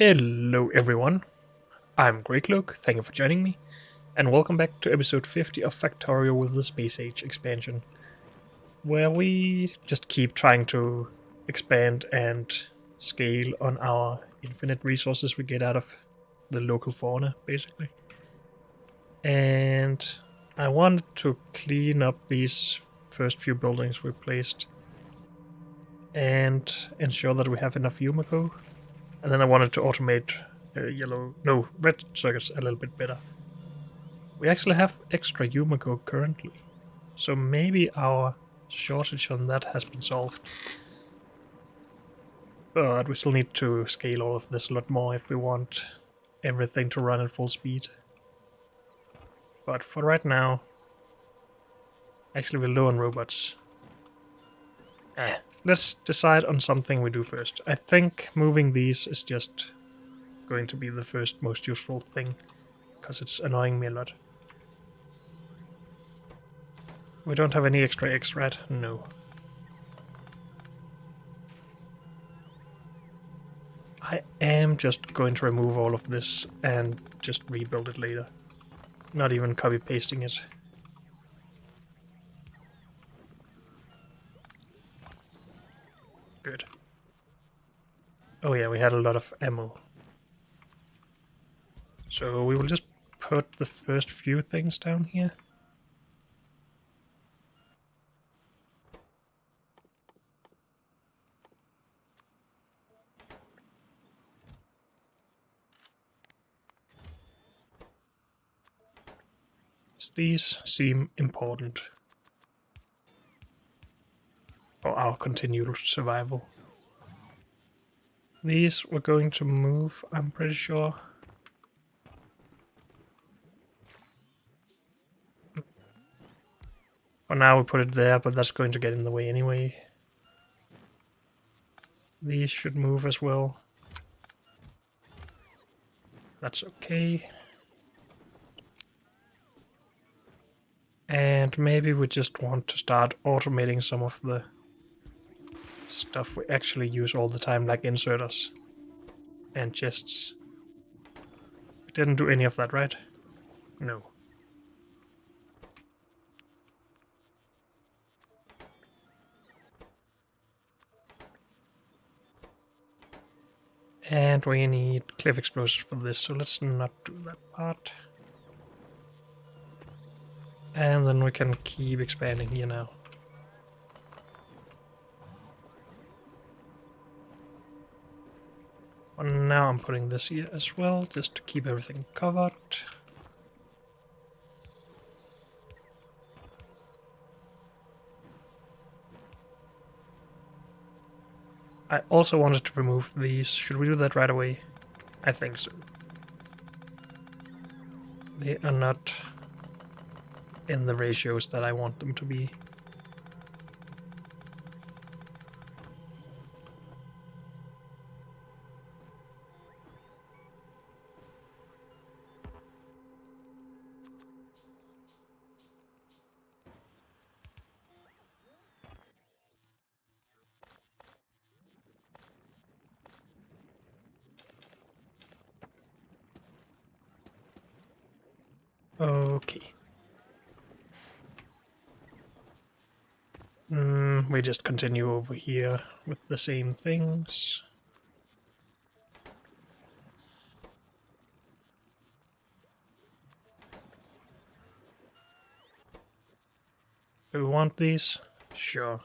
Hello everyone, I'm Greycloak, thank you for joining me, and welcome back to episode 50 of Factorio with the Space Age expansion, where we just keep trying to expand and scale on our infinite resources we get out of the local fauna, basically. And I wanted to clean up these first few buildings we placed and ensure that we have enough Yumiko. And then I wanted to automate red circuits a little bit better. We actually have extra Yumiko currently, so maybe our shortage on that has been solved. But we still need to scale all of this a lot more if we want everything to run at full speed. But for right now, actually we're low on robots. Let's decide on something we do first. I think moving these is just going to be the first most useful thing, because it's annoying me a lot. We don't have any extra eggs, right? No. I am just going to remove all of this and just rebuild it later. Not even copy-pasting it. Good. Oh yeah, we had a lot of ammo. So we will just put the first few things down here. These seem important for our continual survival. These we're going to move, I'm pretty sure. For now we put it there, but that's going to get in the way anyway. These should move as well. That's okay. And maybe we just want to start automating some of the stuff we actually use all the time, like inserters and chests. We didn't do any of that, right? No. And we need cliff explosives for this, so let's not do that part. And then we can keep expanding here now. And now I'm putting this here as well, just to keep everything covered. I also wanted to remove these. Should we do that right away? I think so. They are not in the ratios that I want them to be. Okay. We just continue over here with the same things. Do we want these? Sure.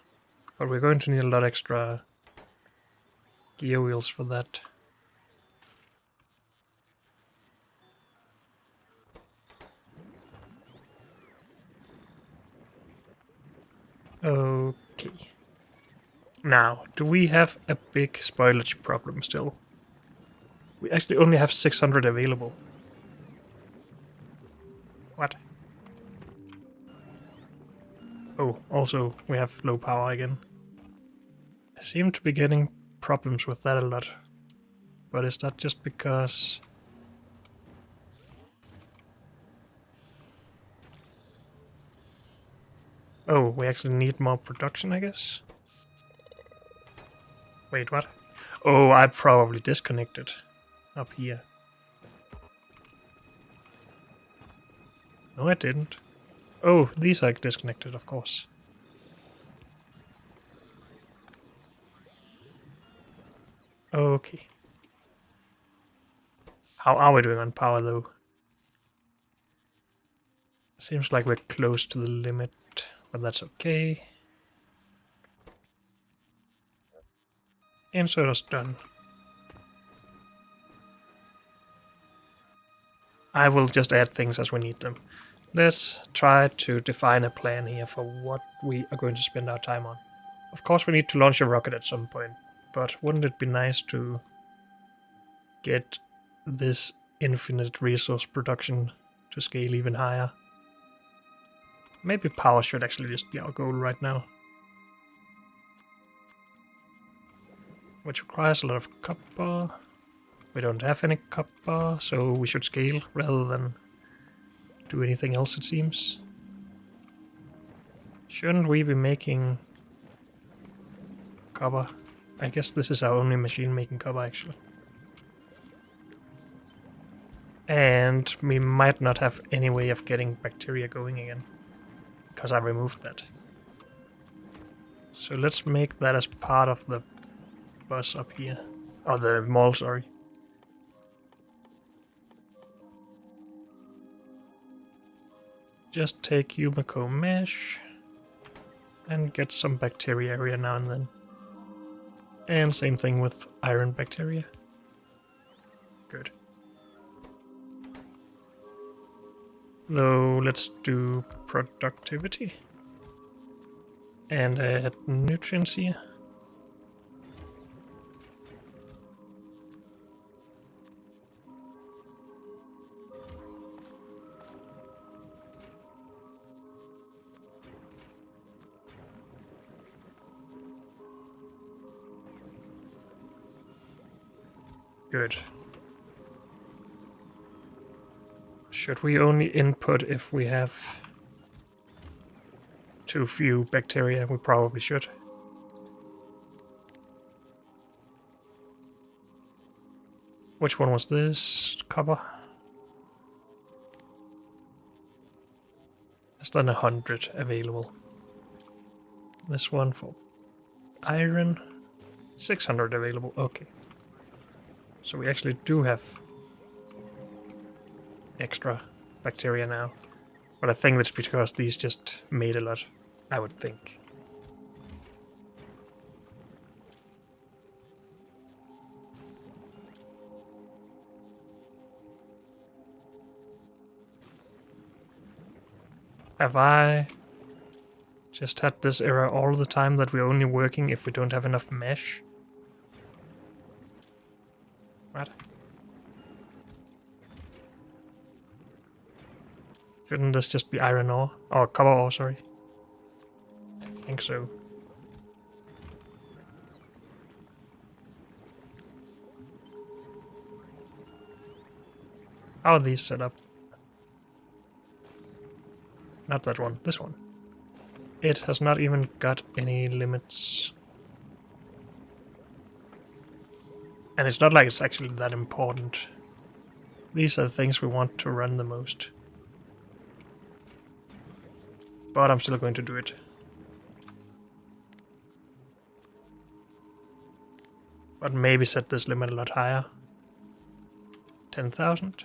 But we're going to need a lot extra gear wheels for that. Okay. Now, do we have a big spoilage problem still? We actually only have 600 available. What? Oh, also, we have low power again. I seem to be getting problems with that a lot. But is that just because... Oh, we actually need more production, I guess? Wait, what? Oh, I probably disconnected. up here. No, I didn't. Oh, these are disconnected, of course. Okay. How are we doing on power, though? Seems like we're close to the limit, but that's okay. Inserters done. I will just add things as we need them. Let's try to define a plan here for what we are going to spend our time on. Of course, we need to launch a rocket at some point, but wouldn't it be nice to get this infinite resource production to scale even higher? Maybe power should actually just be our goal right now. Which requires a lot of copper. We don't have any copper, so we should scale rather than do anything else, it seems. Shouldn't we be making copper? I guess this is our only machine making copper, actually. And we might not have any way of getting bacteria going again, because I removed that. So let's make that as part of the bus up here. Or the mall, sorry. Just take Yumiko mesh and get some bacteria every now and then. And same thing with iron bacteria. Good. Though, let's do productivity. And add nutrients here. Good. Should we only input if we have too few bacteria? We probably should. Which one was this? Copper? Less than 100 available. This one for iron. 600 available. Okay. So we actually do have extra bacteria now. But I think that's because these just made a lot, I would think. Have I just had this error all the time that we're only working if we don't have enough mesh? What? Shouldn't this just be iron ore? Or copper ore, sorry. I think so. How are these set up? Not that one, this one. It has not even got any limits. And it's not like it's actually that important. These are the things we want to run the most. But I'm still going to do it. But maybe set this limit a lot higher. 10,000.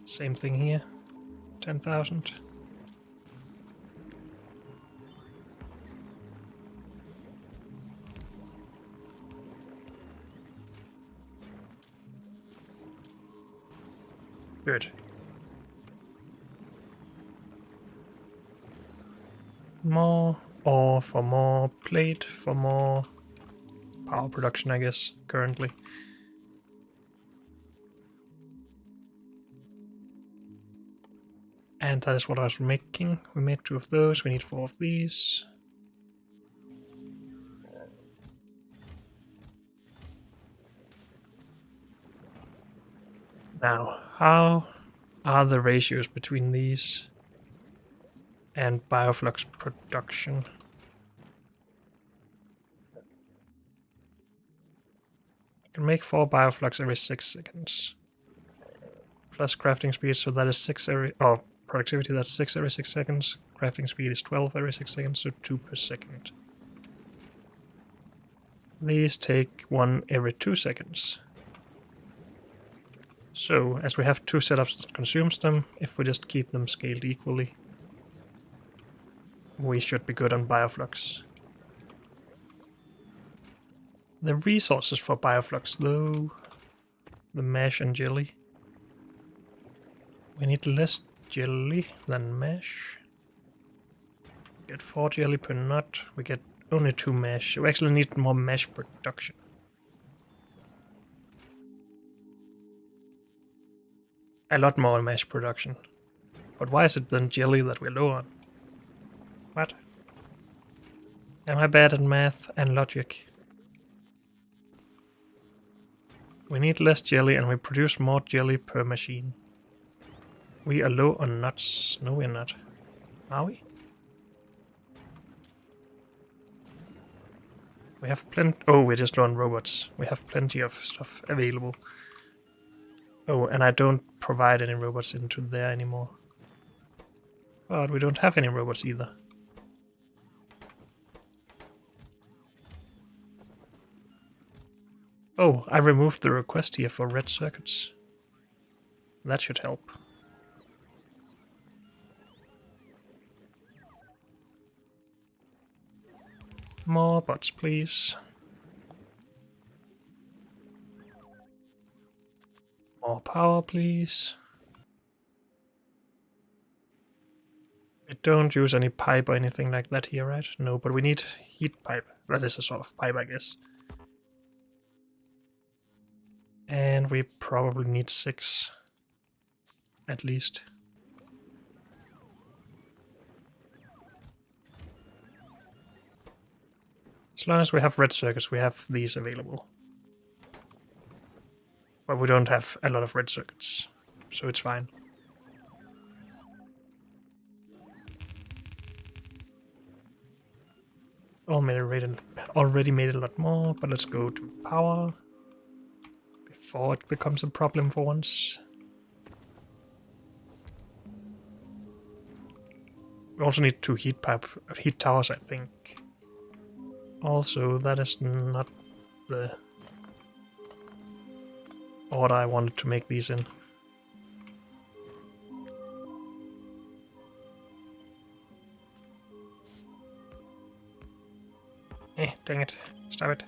Same thing here. 10,000. Good. More ore for more plate, for more power production, I guess, currently. And that is what I was making. We made 2 of those, we need 4 of these. Now, how are the ratios between these and bioflux production? can make 4 bioflux every 6 seconds. Plus crafting speed, so that is 6 every... Oh, productivity, that's 6 every 6 seconds. Crafting speed is 12 every 6 seconds, so 2 per second. These take 1 every 2 seconds. So, as we have 2 setups that consumes them, if we just keep them scaled equally, we should be good on bioflux. The resources for bioflux, though, the mesh and jelly. We need less jelly than mesh. We get 4 jelly per nut. We get only 2 mesh. We actually need more mesh production. A lot more mesh production. But why is it then jelly that we're low on? What? Am I bad at math and logic? We need less jelly and we produce more jelly per machine. We are low on nuts. No, we're not. Are we? We have plenty... Oh, we're just low on robots. We have plenty of stuff available. Oh, and I don't provide any robots into there anymore. But we don't have any robots either. Oh, I removed the request here for red circuits. That should help. More bots, please. More power, please. We don't use any pipe or anything like that here, right? No, but we need heat pipe. That is a sort of pipe, I guess. And we probably need 6. At least. As long as we have red circuits, we have these available. But we don't have a lot of red circuits, so it's fine. Already made a lot more, but let's go to power before it becomes a problem for once. We also need 2 heat towers, I think. Also, that is not the order I wanted to make these in. Dang it. Stop it.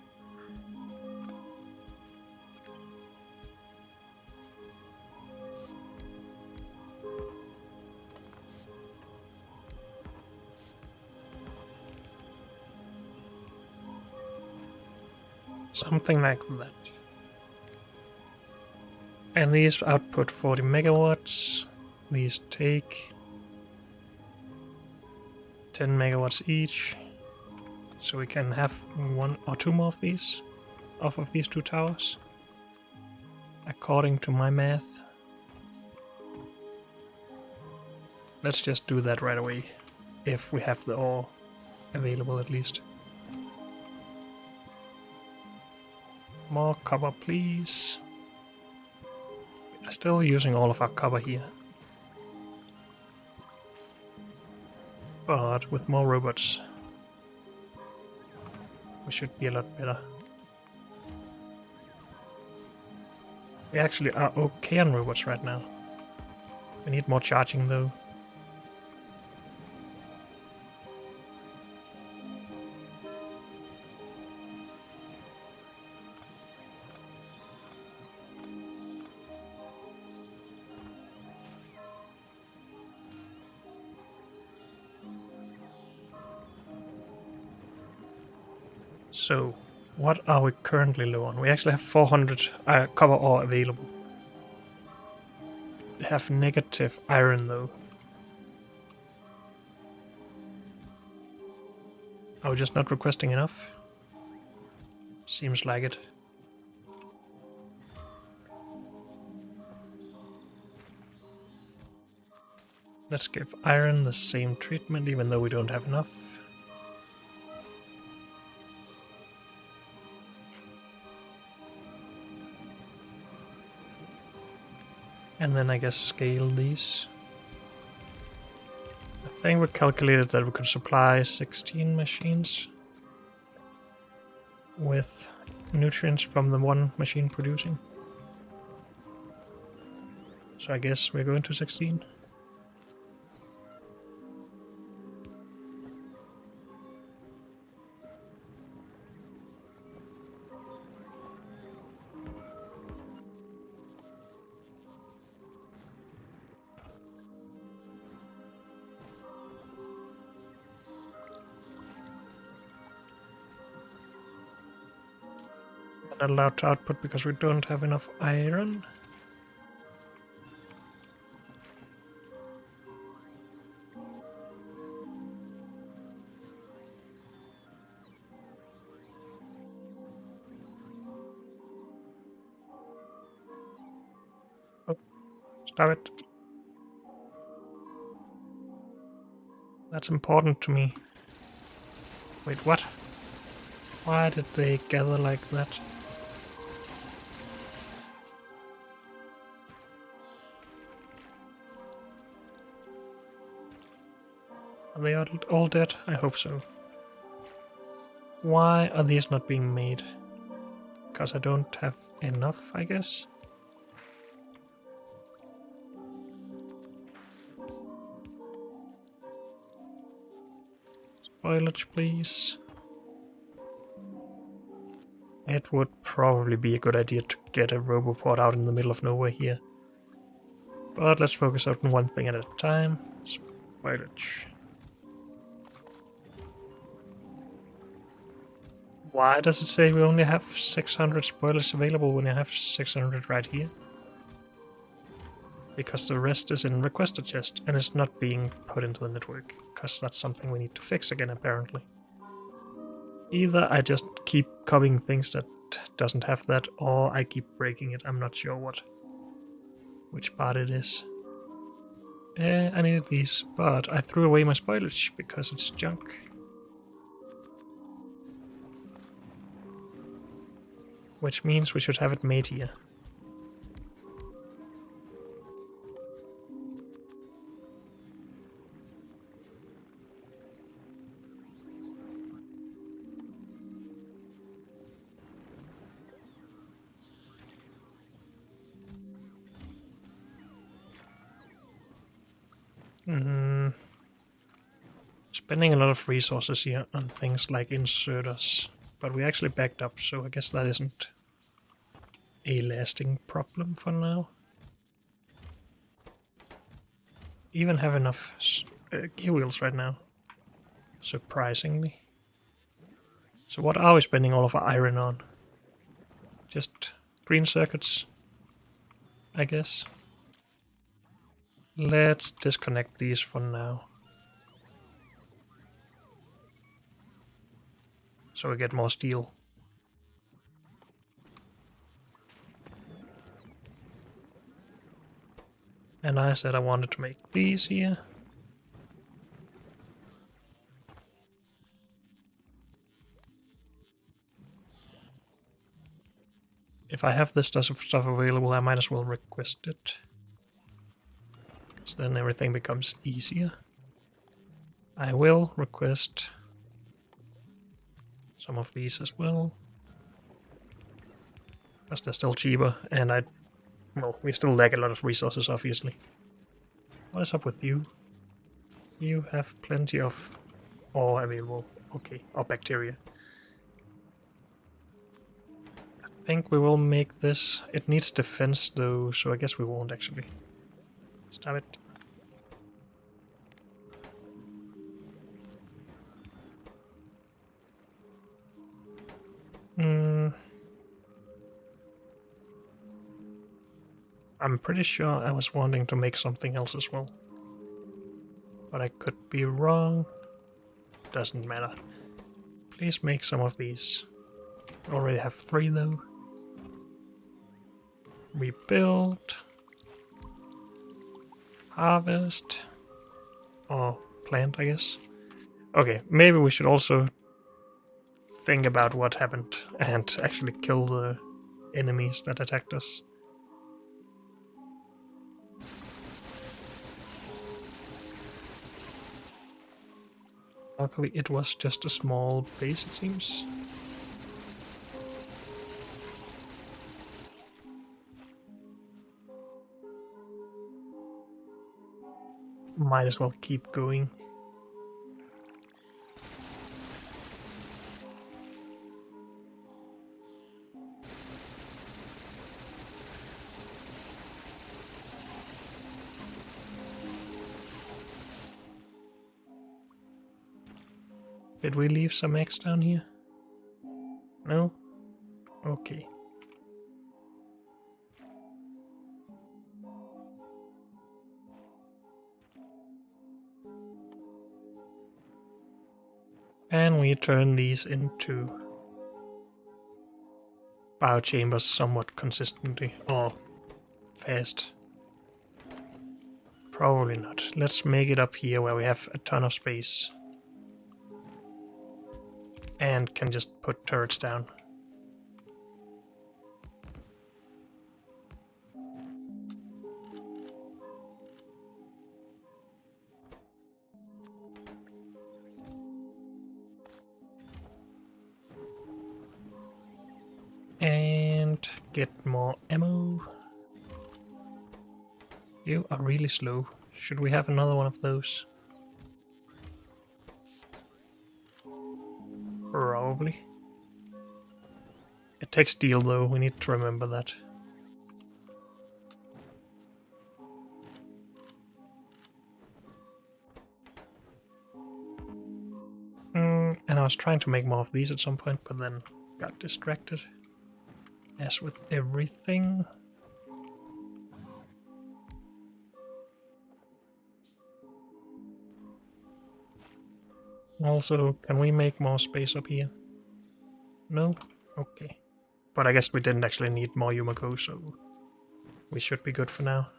Something like that. And these output 40 megawatts. These take 10 megawatts each. So we can have 1 or 2 more of these off of these 2 towers. According to my math. Let's just do that right away. If we have the ore available at least. More copper, please. We are still using all of our copper here. But with more robots, we should be a lot better. We actually are okay on robots right now. We need more charging though. So, what are we currently low on? We actually have 400 copper ore available. We have negative iron though. Are we just not requesting enough? Seems like it. Let's give iron the same treatment even though we don't have enough. And then I guess scale these. I think we calculated that we could supply 16 machines with nutrients from the one machine producing. So I guess we're going to 16. Not allowed to output because we don't have enough iron. Oh, stop it. That's important to me. Wait, what? Why did they gather like that? Are they all dead? I hope so. Why are these not being made? Because I don't have enough, I guess? Spoilage, please. It would probably be a good idea to get a roboport out in the middle of nowhere here. But let's focus on one thing at a time. Spoilage. Why does it say we only have 600 spoilers available when I have 600 right here? Because the rest is in requested chest and it's not being put into the network, because that's something we need to fix again apparently. Either I just keep copying things that doesn't have that, or I keep breaking it. I'm not sure which part it is. I needed these, but I threw away my spoilage because it's junk. Which means we should have it made here. Spending a lot of resources here on things like inserters, but we actually backed up, so I guess that isn't a lasting problem for now. Even have enough gear wheels right now, surprisingly. So what are we spending all of our iron on? Just green circuits, I guess. Let's disconnect these for now. So we get more steel. And I said I wanted to make these here. If I have this stuff available, I might as well request it. Because then everything becomes easier. I will request some of these as well. Because they're still cheaper, and well, we still lack a lot of resources, obviously. What is up with you? You have plenty of ore available. Okay, or bacteria. I think we will make this. It needs defense though, so I guess we won't actually. Stop it. I'm pretty sure I was wanting to make something else as well. But I could be wrong. Doesn't matter. Please make some of these. We already have 3 though. Rebuild. Harvest. Or plant, I guess. Okay, maybe we should also think about what happened and actually kill the enemies that attacked us. Luckily, it was just a small base, it seems. Might as well keep going. Did we leave some eggs down here? No? Okay. And we turn these into biochambers somewhat consistently, or fast. Probably not. Let's make it up here where we have a ton of space. And can just put turrets down. And get more ammo. You are really slow. Should we have another one of those? Probably. It takes steel though, we need to remember that. And I was trying to make more of these at some point, but then got distracted. As with everything. Also, can we make more space up here? No? Okay. But I guess we didn't actually need more Yumiko, so we should be good for now.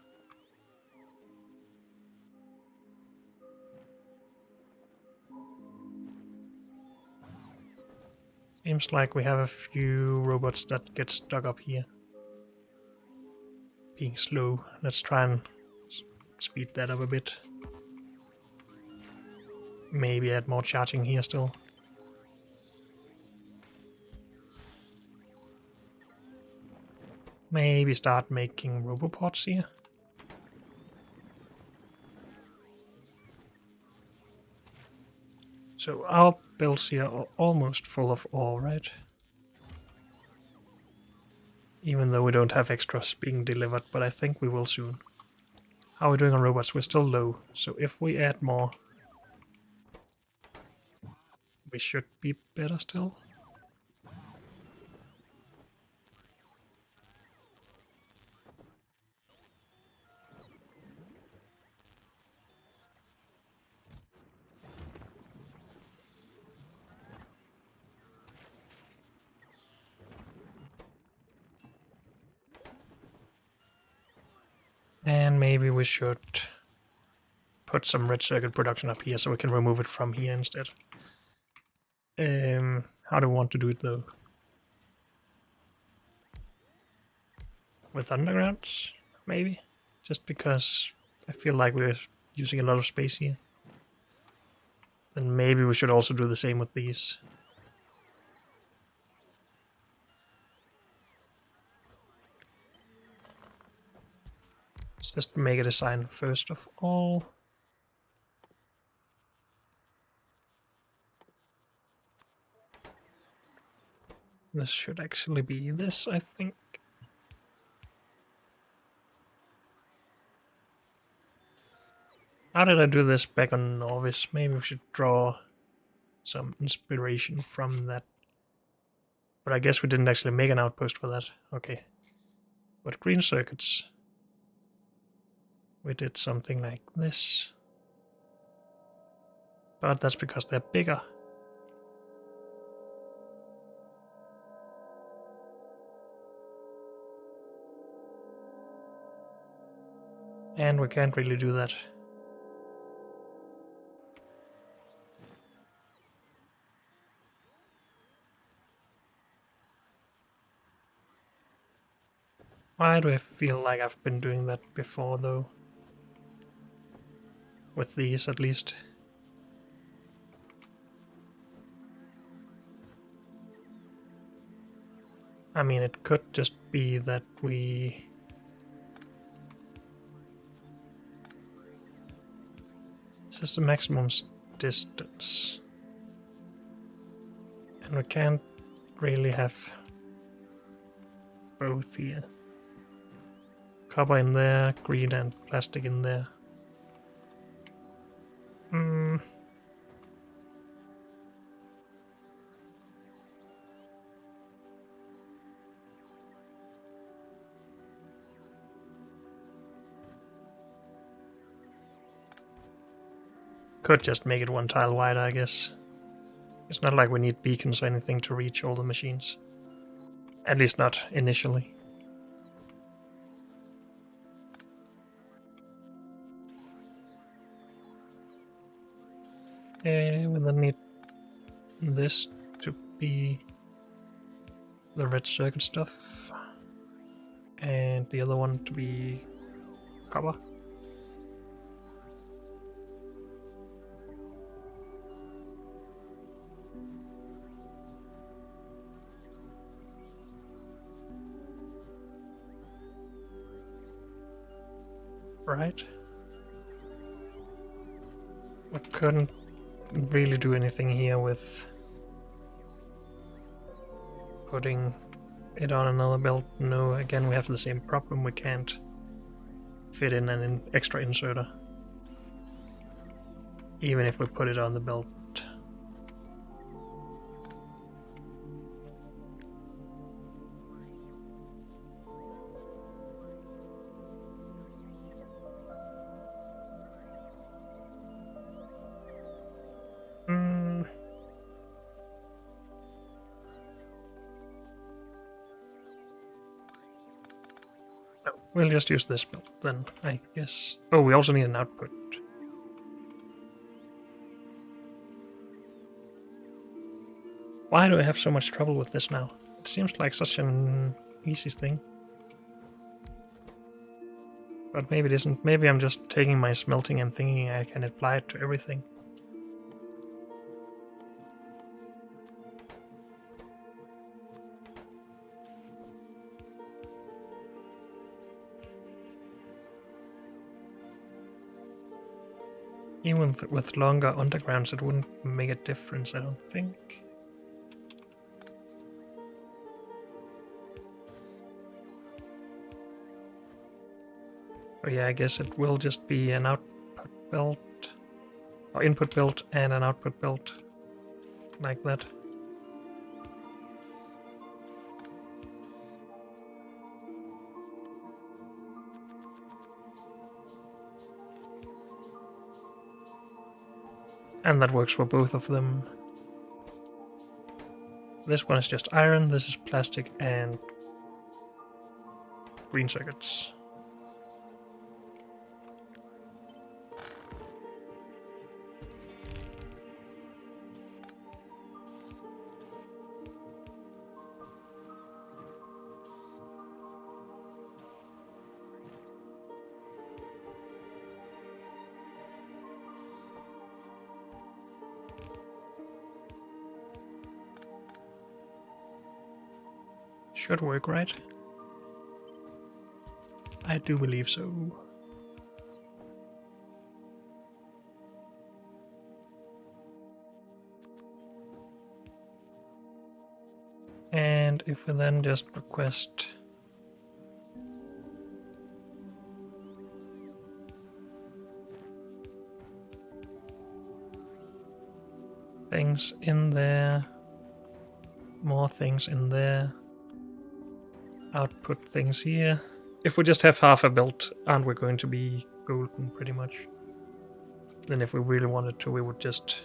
Seems like we have a few robots that get stuck up here. Being slow. Let's try and speed that up a bit. Maybe add more charging here still. Maybe start making robopods here. So our builds here are almost full of ore, right? Even though we don't have extras being delivered, but I think we will soon. How are we doing on robots? We're still low, so if we add more, we should be better still. And maybe we should put some red circuit production up here so we can remove it from here instead. How do we want to do it though? With undergrounds, maybe? Just because I feel like we're using a lot of space here. Then maybe we should also do the same with these. Let's just make a design first of all. This should actually be this, I think. How did I do this back on Novice? Maybe we should draw some inspiration from that. But I guess we didn't actually make an outpost for that. Okay. But green circuits. We did something like this. But that's because they're bigger. And we can't really do that. Why do I feel like I've been doing that before though? With these at least. I mean, it could just be that we... This is the maximum distance. And we can't really have both here. Copper in there, green and plastic in there. Could just make it one tile wider, I guess. It's not like we need beacons or anything to reach all the machines. At least not initially. We then need this to be the red circuit stuff. And the other one to be copper. Right. We couldn't really do anything here with putting it on another belt. No, again we have the same problem. We can't fit in an extra inserter. Even if we put it on the belt. We'll just use this belt then, I guess. Oh, we also need an output. Why do I have so much trouble with this now? It seems like such an easy thing. But maybe it isn't. Maybe I'm just taking my smelting and thinking I can apply it to everything. Even with longer undergrounds, it wouldn't make a difference, I don't think. So yeah, I guess it will just be an output belt, or input belt and an output belt, like that. And that works for both of them. This one is just iron, this is plastic and green circuits. Should work, right? I do believe so. And if we then just request things in there, more things in there, output things here. If we just have half a belt, aren't we going to be golden pretty much? Then if we really wanted to, we would just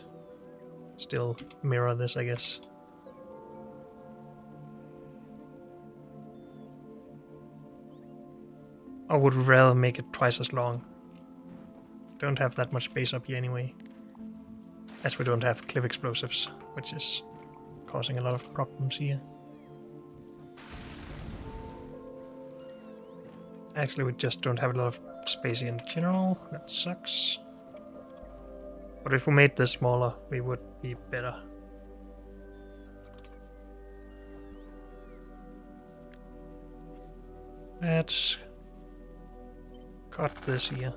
still mirror this, I guess. Or would we rather make it twice as long? Don't have that much space up here anyway. As we don't have cliff explosives, which is causing a lot of problems here. Actually, we just don't have a lot of space here in general. That sucks. But if we made this smaller, we would be better. Let's cut this here.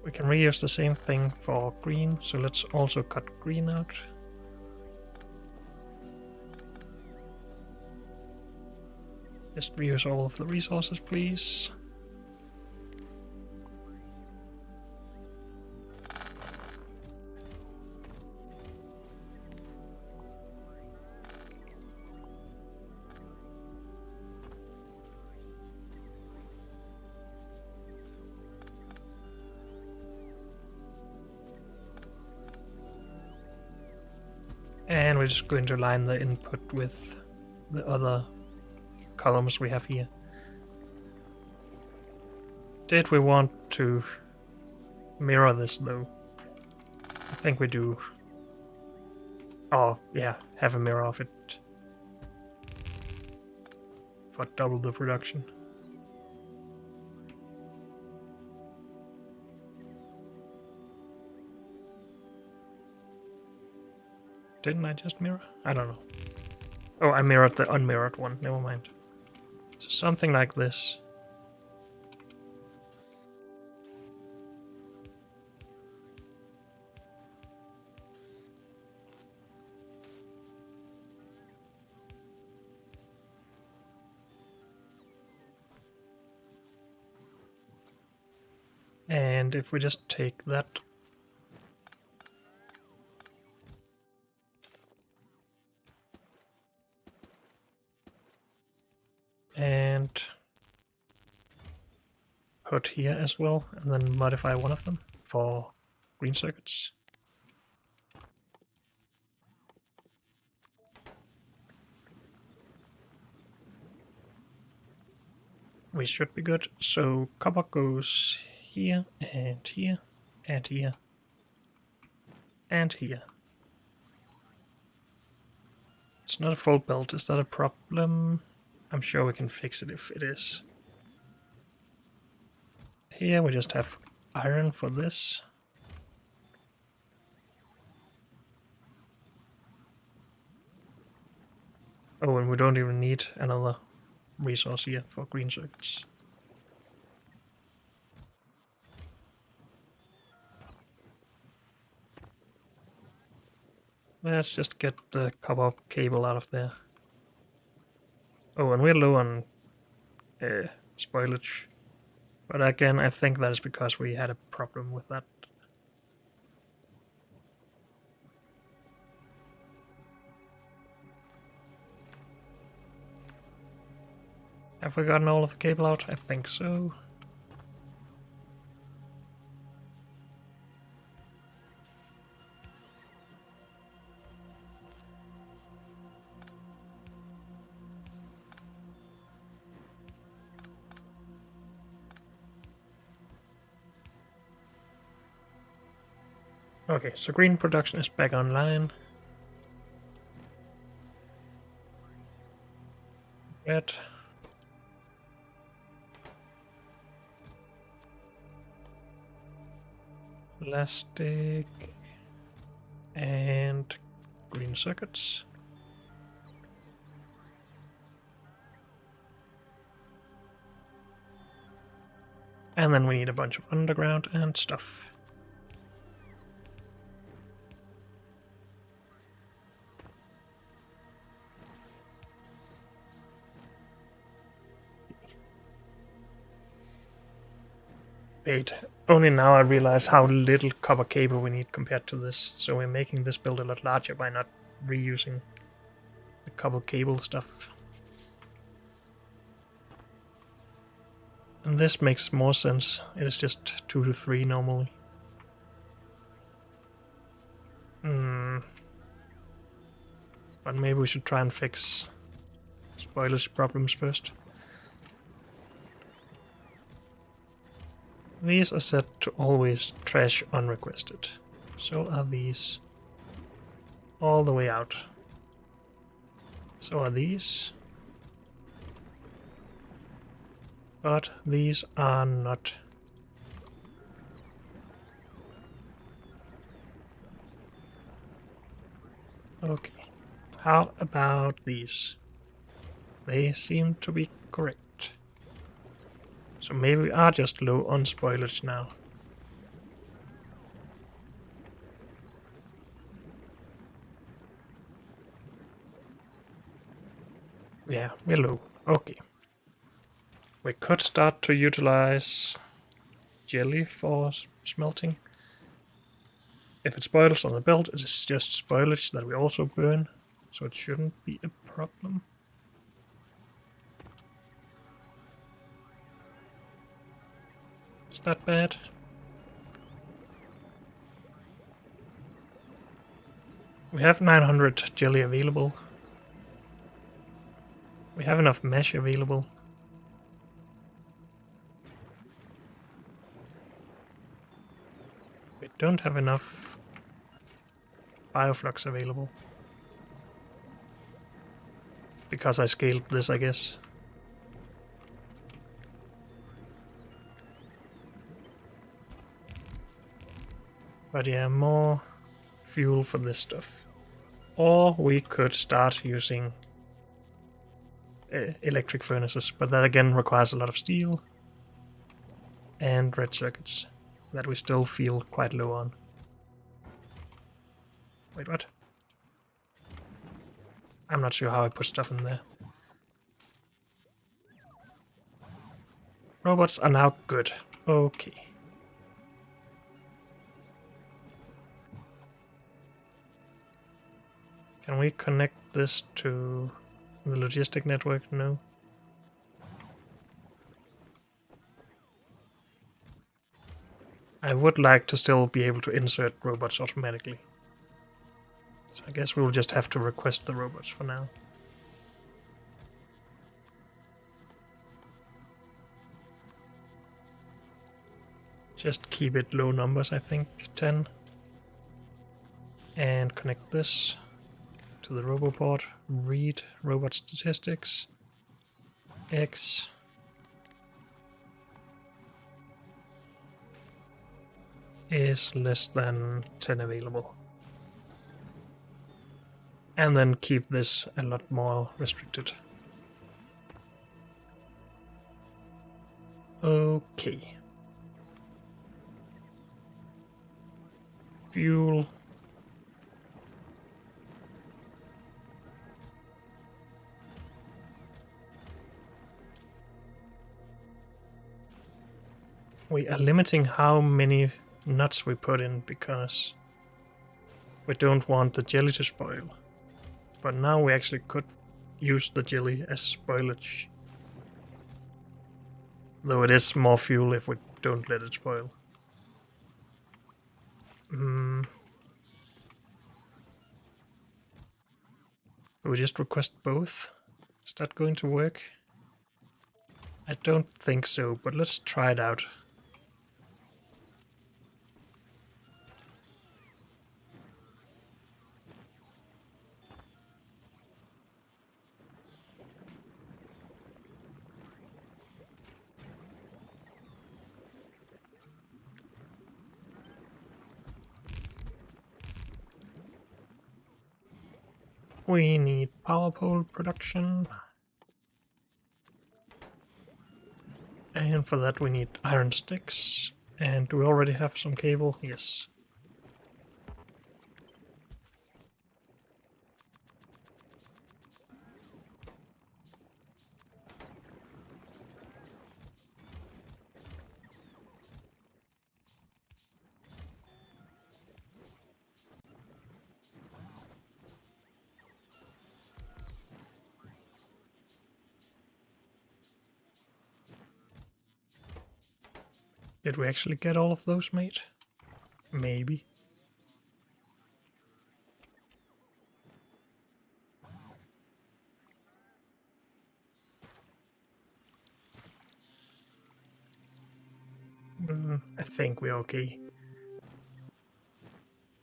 We can reuse the same thing for green, so let's also cut green out. Just reuse all of the resources, please. And we're just going to line the input with the other columns we have here. Did we want to mirror this though? I think we do. Oh, yeah, have a mirror of it for double the production. Didn't I just mirror? I don't know. Oh, I mirrored the unmirrored one. Never mind. So something like this. And if we just take that and put here as well, and then modify one of them for green circuits. We should be good. So copper goes here, and here, and here, and here. It's not a full belt. Is that a problem? I'm sure we can fix it if it is. Here we just have iron for this. Oh, and we don't even need another resource here for green circuits. Let's just get the copper cable out of there. Oh, and we're low on spoilage. But again, I think that is because we had a problem with that. Have we gotten all of the cable out? I think so. Okay, so green production is back online. Red. Plastic. And green circuits. And then we need a bunch of underground and stuff. Wait, only now I realize how little copper cable we need compared to this. So we're making this build a lot larger by not reusing the copper cable stuff. And this makes more sense. It is just 2 to 3 normally. But maybe we should try and fix spoilage problems first. These are set to always trash unrequested. So are these. All the way out. So are these. But these are not. Okay. How about these? They seem to be correct. So maybe we are just low on spoilage now. Yeah, we're low. Okay. We could start to utilize jelly for smelting. If it spoils on the belt, it is just spoilage that we also burn, so it shouldn't be a problem. It's not bad. We have 900 jelly available. We have enough mesh available. We don't have enough bioflux available. Because I scaled this, I guess. But yeah, more fuel for this stuff. Or we could start using electric furnaces, but that again requires a lot of steel and red circuits that we still feel quite low on. Wait, what? I'm not sure how I put stuff in there. Robots are now good. Okay. Can we connect this to the logistic network? No. I would like to still be able to insert robots automatically. So I guess we'll just have to request the robots for now. Just keep it low numbers, I think. 10. And connect this to the roboport. Read robot statistics. X. Is less than 10 available. And then keep this a lot more restricted. Okay. Fuel. We are limiting how many nuts we put in because we don't want the jelly to spoil. But now we actually could use the jelly as spoilage. Though it is more fuel if we don't let it spoil. We just request both? Is that going to work? I don't think so, but let's try it out. We need power pole production. And for that we need iron sticks. And do we already have some cable? Yes. Did we actually get all of those made? Maybe. I think we're okay.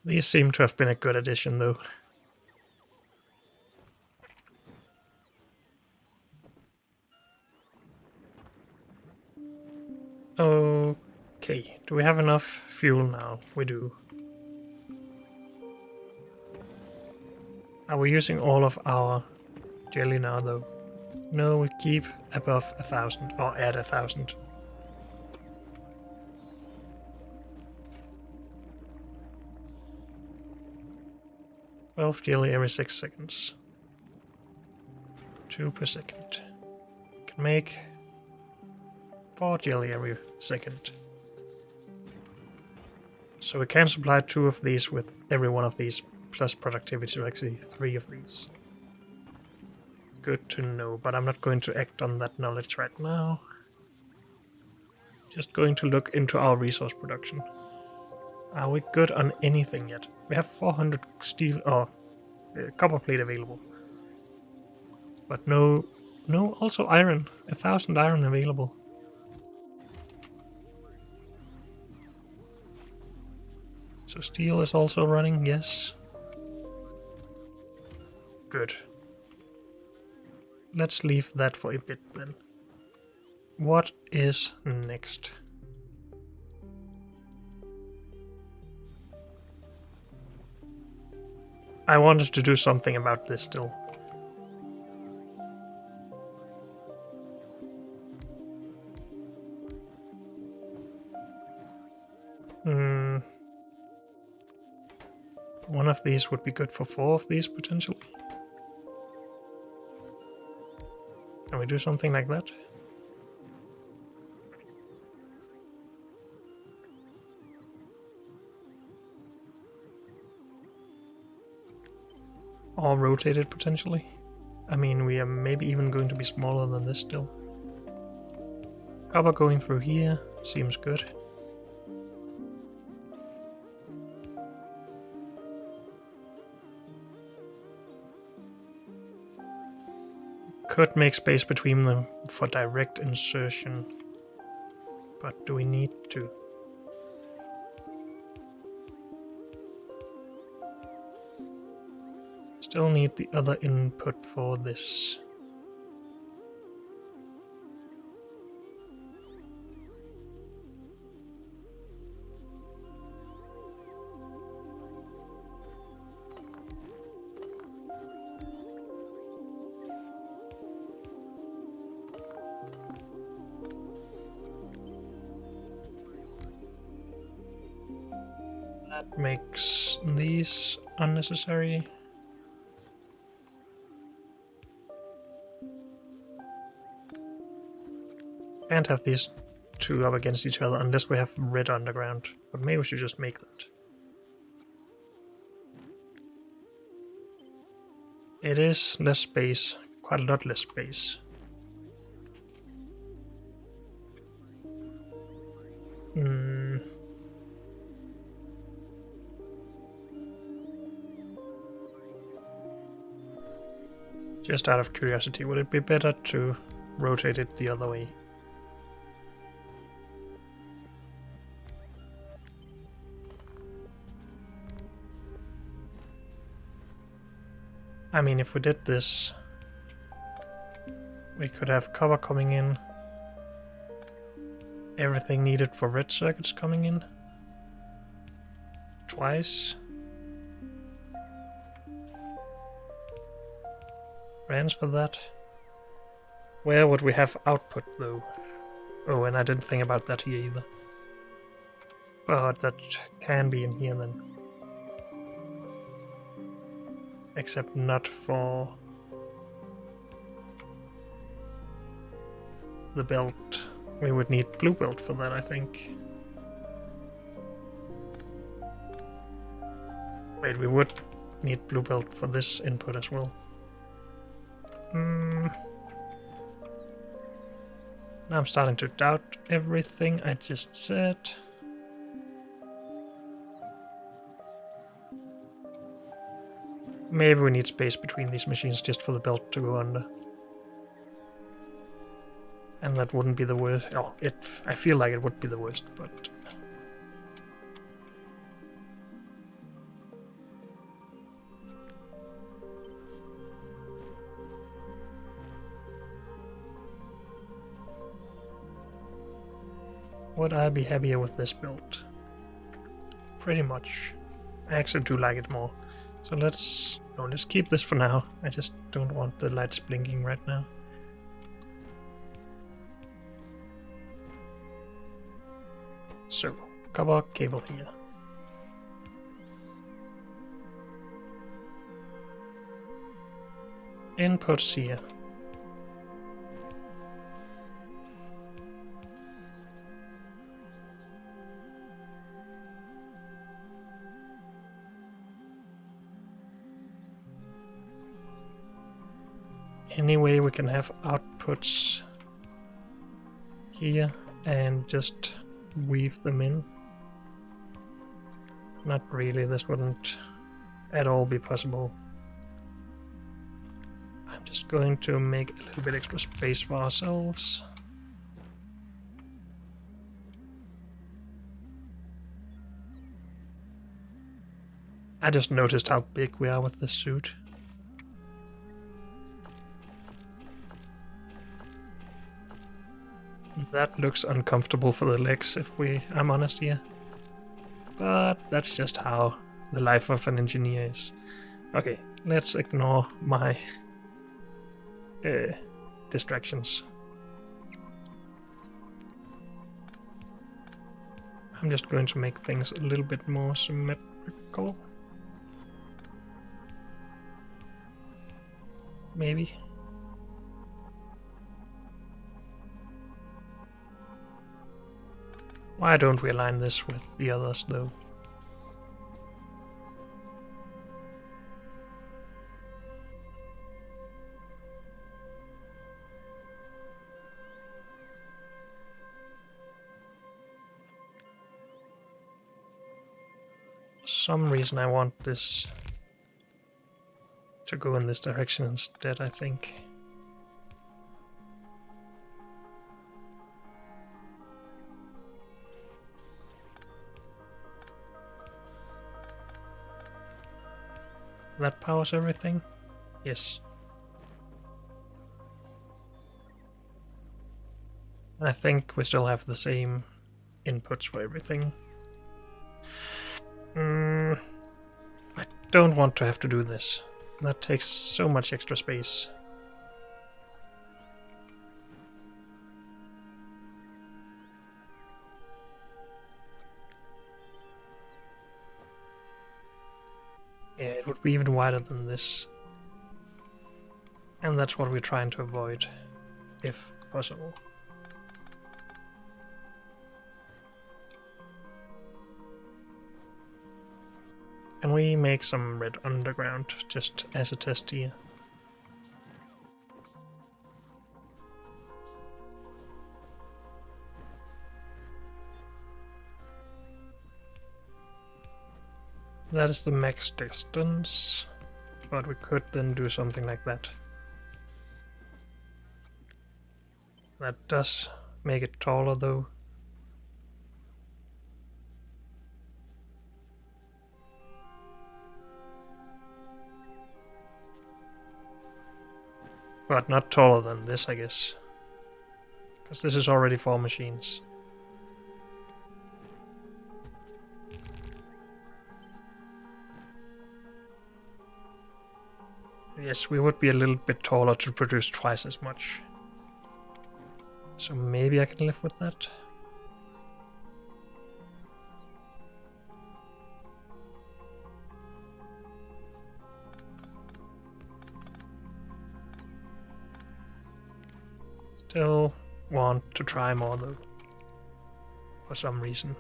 These seem to have been a good addition, though. Okay, do we have enough fuel now? We do. Are we using all of our jelly now, though? No, we keep above 1,000, or add 1,000. 12 jelly every 6 seconds. 2 per second. Can make 4 jelly every second. So we can supply 2 of these with every one of these, plus productivity, so actually 3 of these. Good to know, but I'm not going to act on that knowledge right now. Just going to look into our resource production. Are we good on anything yet? We have 400 steel or copper plate available. But no, also iron. 1,000 iron available. So steel is also running, yes. Good. Let's leave that for a bit then. What is next? I wanted to do something about this still. One of these would be good for 4 of these, potentially. Can we do something like that? Or rotate it, potentially. I mean, we are maybe even going to be smaller than this still. Copper going through here seems good. Could make space between them for direct insertion, but do we need to? Still need the other input for this. That makes these unnecessary. Can't have these two up against each other unless we have red underground. But maybe we should just make that. It is less space, quite a lot less space. Just out of curiosity, would it be better to rotate it the other way? I mean, if we did this, we could have copper coming in, everything needed for red circuits coming in twice. Transfer that. Where would we have output though? Oh, and I didn't think about that here either. But that can be in here then. Except not for the belt. We would need blue belt for that, I think. Wait, we would need blue belt for this input as well. Now I'm starting to doubt everything I just said. Maybe we need space between these machines just for the belt to go under. And that wouldn't be the worst. Oh, I feel like it would be the worst, but... Would I be happier with this build? Pretty much. I actually do like it more. So let's keep this for now. I just don't want the lights blinking right now. So, copper cable here. Inputs here. Anyway, we can have outputs here and just weave them in. Not really, this wouldn't at all be possible. I'm just going to make a little bit extra space for ourselves. I just noticed how big we are with this suit. That looks uncomfortable for the legs, if I'm honest here. But that's just how the life of an engineer is. Okay, let's ignore my distractions. I'm just going to make things a little bit more symmetrical. Maybe. Why don't we align this with the others, though? For some reason I want this to go in this direction instead, I think. That powers everything? Yes. I think we still have the same inputs for everything. I don't want to have to do this. That takes so much extra space. Yeah, it would be even wider than this. And that's what we're trying to avoid, if possible. Can we make some red underground, just as a test here? That is the max distance, but we could then do something like that. That does make it taller though. But not taller than this, I guess. Because this is already 4 machines. Yes, we would be a little bit taller to produce twice as much. So maybe I can live with that. Still want to try more though, for some reason.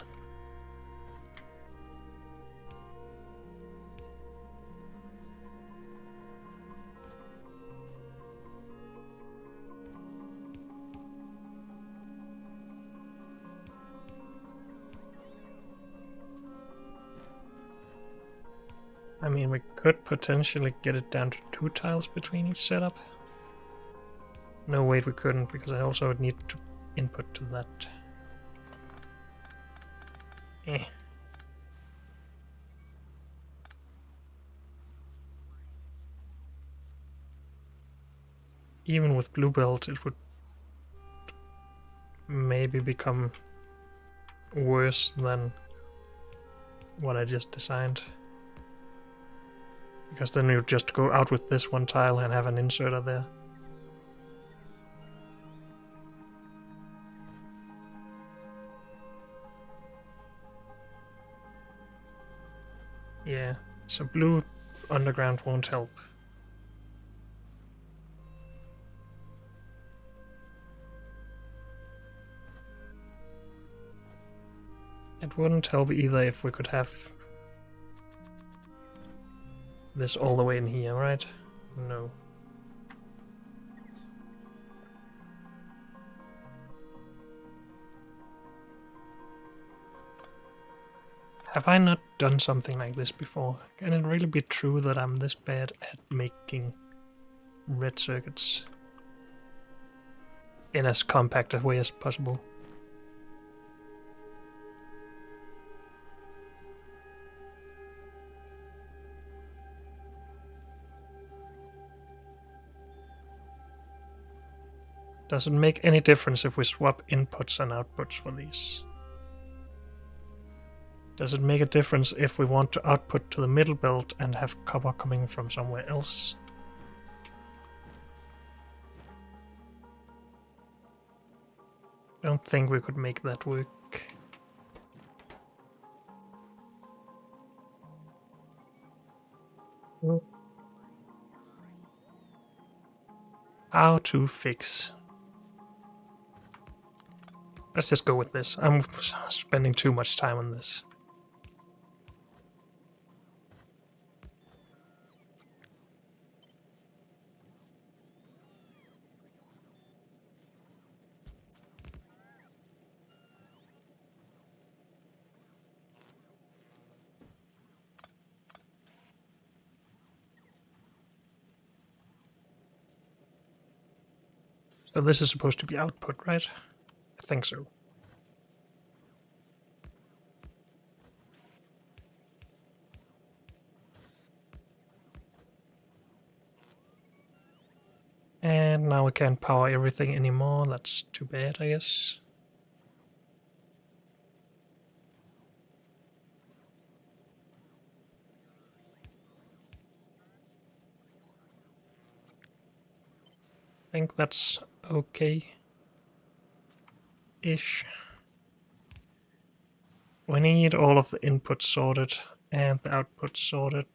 I mean, we could potentially get it down to 2 tiles between each setup. No, wait, we couldn't, because I also would need to input to that. Even with blue belt, it would maybe become worse than what I just designed. Because then you just go out with this one tile and have an inserter there. Yeah, so blue underground won't help. It wouldn't help either if we could have this all the way in here, right? No. Have I not done something like this before? Can it really be true that I'm this bad at making red circuits in as compact a way as possible? Does it make any difference if we swap inputs and outputs for these? Does it make a difference if we want to output to the middle belt and have copper coming from somewhere else? I don't think we could make that work. How to fix? Let's just go with this. I'm spending too much time on this. So this is supposed to be output, right? I think so. And now we can't power everything anymore. That's too bad, I guess. I think that's okay. Ish. We need all of the inputs sorted and the outputs sorted.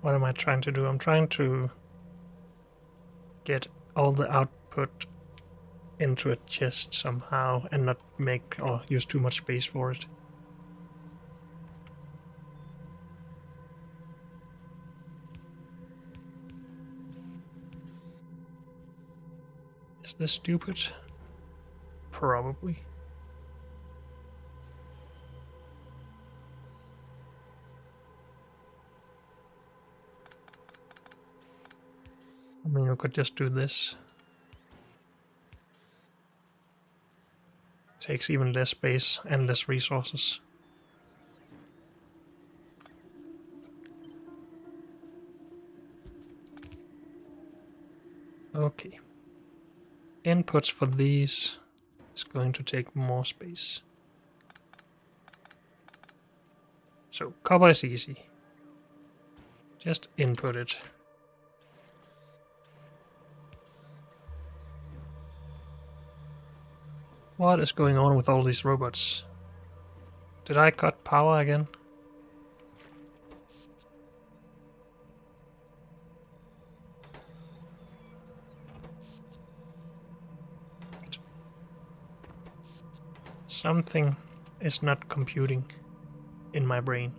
What am I trying to do? I'm trying to get all the output into a chest somehow and not make or use too much space for it. Is this stupid? Probably. I mean, we could just do this. Takes even less space and less resources. Okay. Inputs for these is going to take more space. So copper is easy. Just input it. What is going on with all these robots? Did I cut power again? Something is not computing in my brain.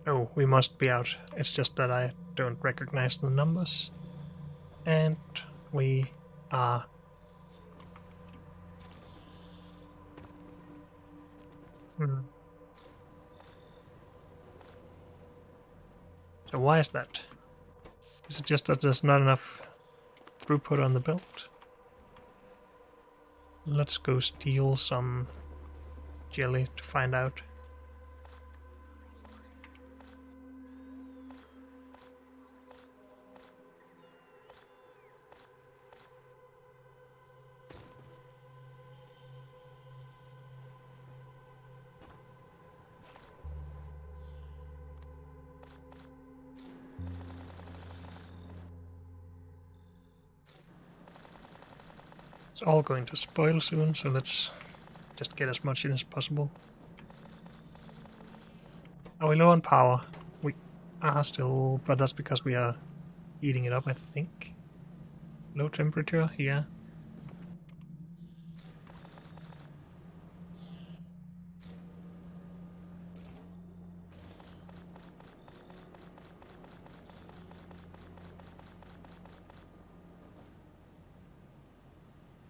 Oh, we must be out. It's just that I don't recognize the numbers. And we are... So why is that? Is it just that there's not enough throughput on the belt? Let's go steal some jelly to find out. It's all going to spoil soon, so let's just get as much in as possible. Are we low on power? We are still, but that's because we are heating it up, I think. Low temperature, yeah.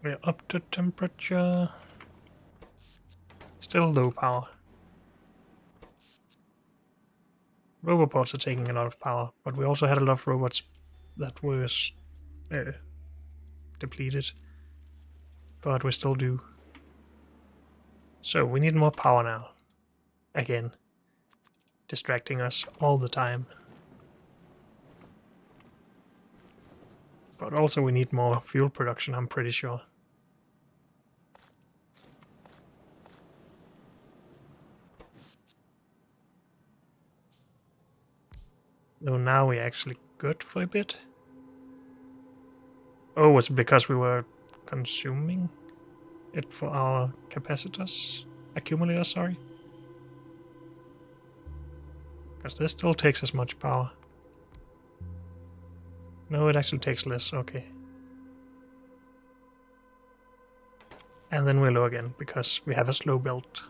We're up to temperature. Still low power. Roboports are taking a lot of power, but we also had a lot of robots that were depleted. But we still do. So we need more power now. Again. Distracting us all the time. But also we need more fuel production, I'm pretty sure. Though now we're actually good for a bit. Oh, was it because we were consuming it for our capacitors? Accumulators, sorry. Because this still takes as much power. No, it actually takes less, okay. And then we're low again, because we have a slow build.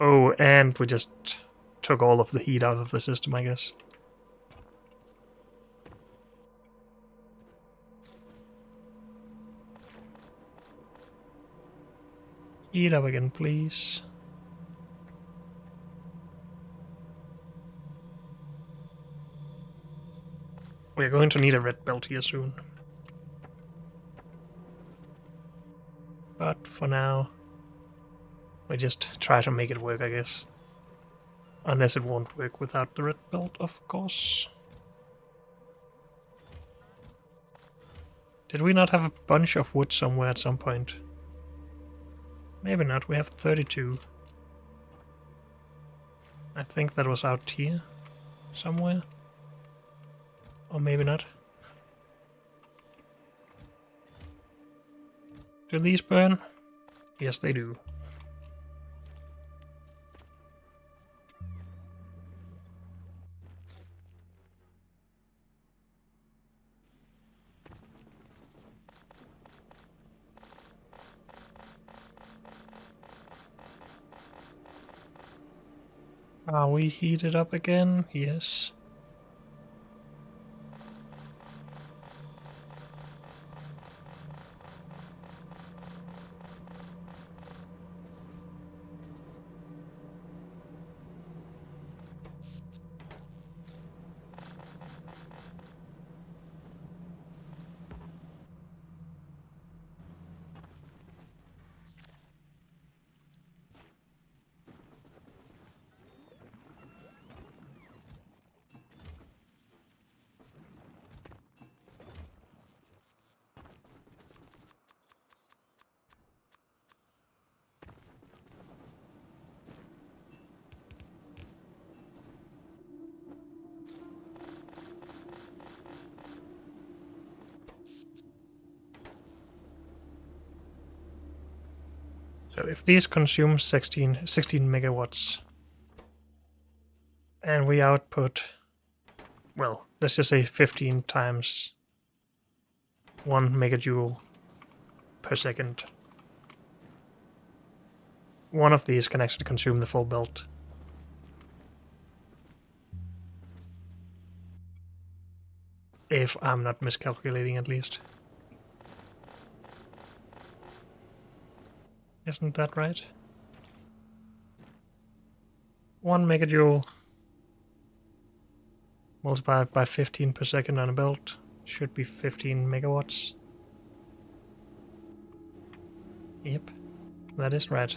Oh, and we just took all of the heat out of the system, I guess. Heat up again, please. We're going to need a red belt here soon. But for now, we just try to make it work, I guess. Unless it won't work without the red belt, of course. Did we not have a bunch of wood somewhere at some point? Maybe not, we have 32. I think that was out here somewhere. Or maybe not. Do these burn? Yes, they do. Are we heated up again? Yes. So if these consume 16 megawatts, and we output, well, let's just say 15 times 1 megajoule per second. One of these can actually consume the full belt. If I'm not miscalculating, at least. Isn't that right? 1 megajoule multiplied by 15 per second on a belt should be 15 megawatts. Yep, that is right.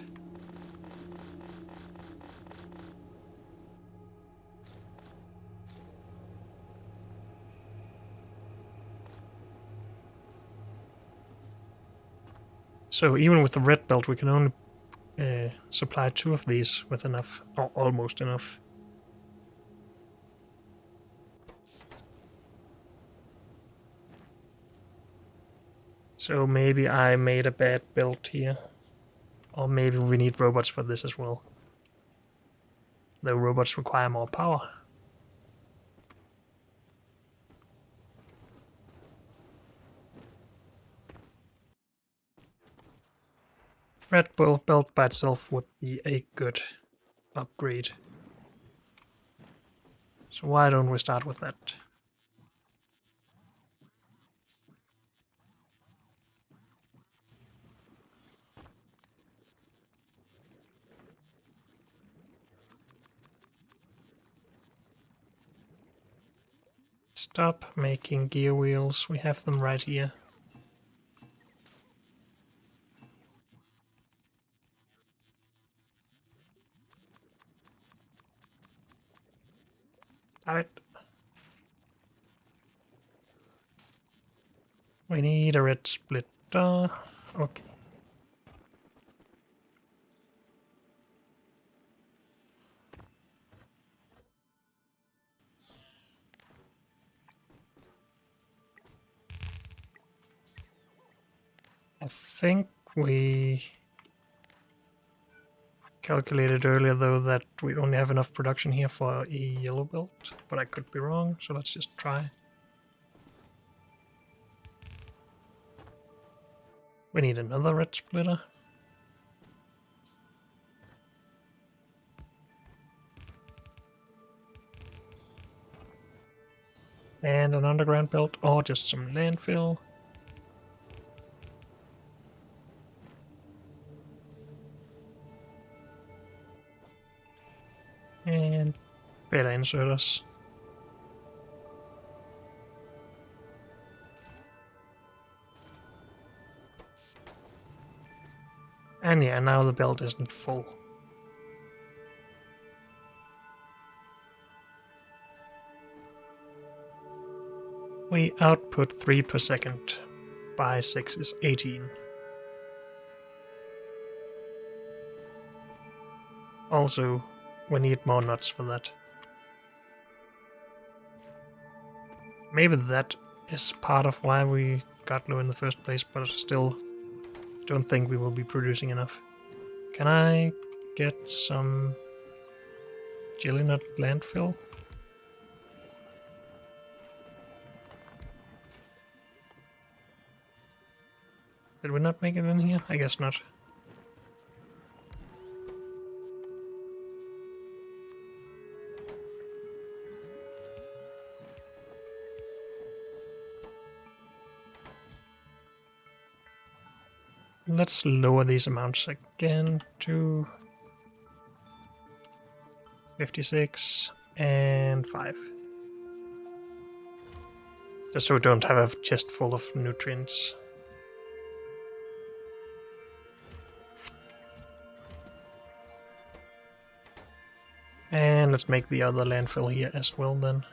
So even with the red belt, we can only supply 2 of these with enough, or almost enough. So maybe I made a bad build here. Or maybe we need robots for this as well. Though robots require more power. Red Bull belt by itself would be a good upgrade. So why don't we start with that? Stop making gear wheels. We have them right here. Damn it. We need a red splitter. Okay. I think we calculated earlier though that we only have enough production here for a yellow belt, but I could be wrong, so let's just try. We need another red splitter. And an underground belt, or just some landfill. And better inserters. And yeah, now the belt isn't full. We output 3 per second. By 6 is 18. Also, we need more nuts for that. Maybe that is part of why we got low in the first place, but I still don't think we will be producing enough. Can I get some jelly nut landfill? Did we not make it in here? I guess not. Let's lower these amounts again to 56 and 5. Just so we don't have a chest full of nutrients. And let's make the other landfill here as well then.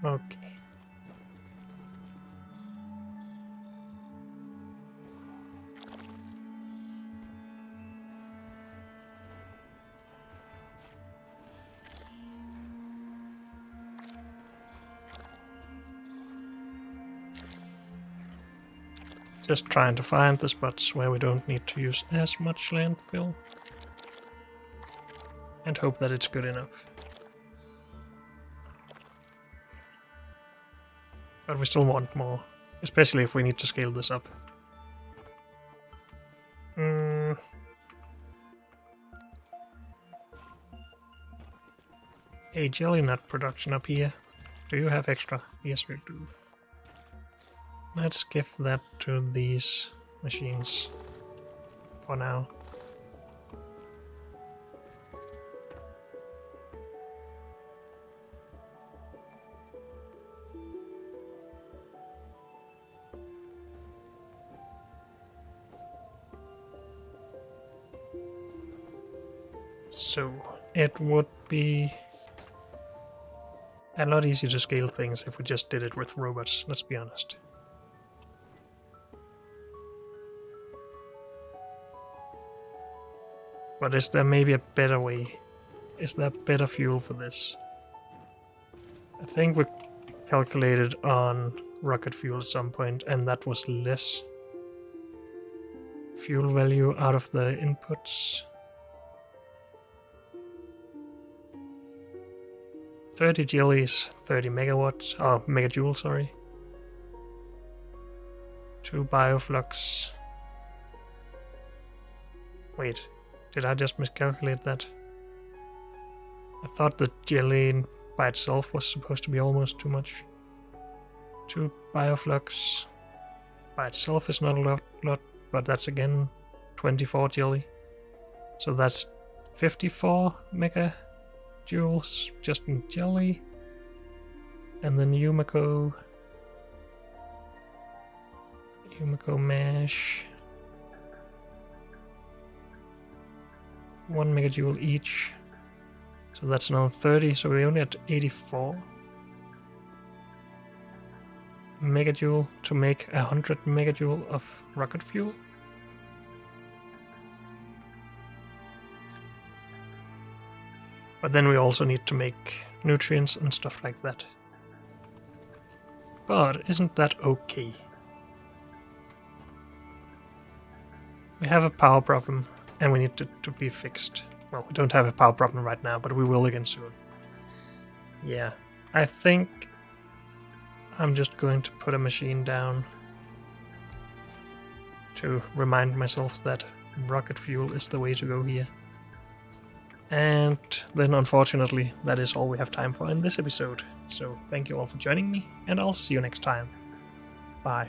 Okay. Just trying to find the spots where we don't need to use as much landfill. And hope that it's good enough. But we still want more, especially if we need to scale this up. A jelly nut production up here. Do you have extra? Yes, we do. Let's give that to these machines for now. So, it would be a lot easier to scale things if we just did it with robots, let's be honest. But is there maybe a better way? Is there better fuel for this? I think we calculated on rocket fuel at some point, and that was less fuel value out of the inputs. 30 jellies, 30 megawatts, oh, megajoules, sorry. 2 bioflux. Wait, did I just miscalculate that? I thought the jelly by itself was supposed to be almost too much. 2 bioflux by itself is not a lot, but that's again 24 jelly. So that's 54 megajoules just in jelly. And then Yumiko mash. 1 megajoule each. So that's another 30, so we're only at 84 megajoule to make 100 megajoule of rocket fuel. But then we also need to make nutrients and stuff like that. But isn't that okay? We have a power problem and we need to be fixed. Well, we don't have a power problem right now, but we will again soon. Yeah, I think I'm just going to put a machine down to remind myself that rocket fuel is the way to go here. And then unfortunately, that is all we have time for in this episode. So thank you all for joining me, and I'll see you next time. Bye.